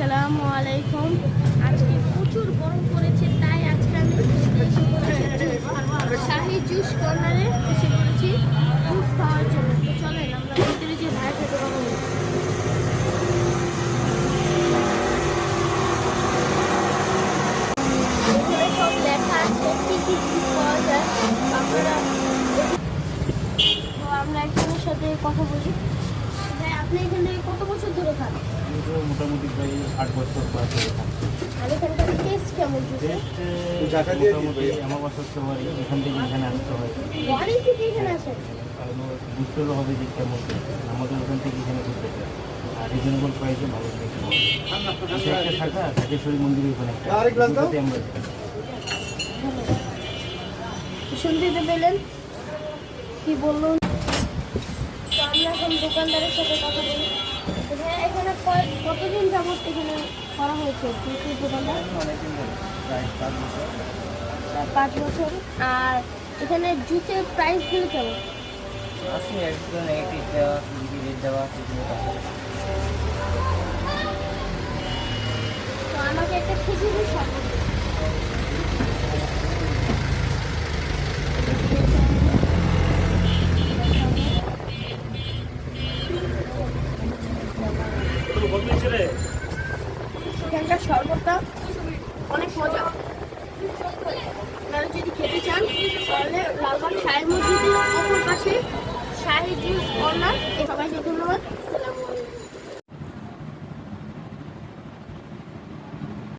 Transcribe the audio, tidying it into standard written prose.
আসসালামু আলাইকুম। আজকে প্রচুর গরম পড়েছে, তাই আজকে আমি শাহি জুস কর্নারে এসে পড়েছি জুস খাওয়ার জন্য। তো চলেন আমরা ভিতরে যে ভাই খেতে পাবো। এখানে সব লেখা আছে কি কি জুস পাওয়া যায়। আপনারা তো আমরা একজনের সাথে কথা বলি। ভাই, আপনি এখানে কত বছর ধরে খান? মোটামুটি প্রায় 8 বছর প্লাস হয়ে থাকে। আর এখানকার টেস্ট কেমন জুসের? মোটামুটি আমার বছর সবারই এখান থেকে এখানে আসতে হয়। বাড়ি থেকে এখানে আসেন? বুঝতে হবে যে কেমন আমাদের ওখান থেকে এখানে ঘুরতে চাই আর রিজনেবল প্রাইসে ভালো দেখতে একটা শাখা ঢাকেশ্বরী মন্দিরের ওখানে আমরা শুনতে পেলেন কি বললো। তো আমরা এখন দোকানদারের সাথে কথা বলি। হ্যাঁ, এখানে কতদিন যাবত এখানে করা হয়েছে দোকানদার? প্রায় 5 বছর। 5 বছর। আর এখানে জুসের প্রাইসগুলো কেমন? আছে একদম নেগেটিভ দেওয়া রেট দেওয়া তো আমাকে একটা খেজুরের শরবত দিন। এখানকার শরবতটা অনেক মজা। আপনারা যদি খেতে চান তাহলে লালবাগ শাহী মসজিদের অপর পাশে শাহী জুস কর্নার। সবাইকে ধন্যবাদ।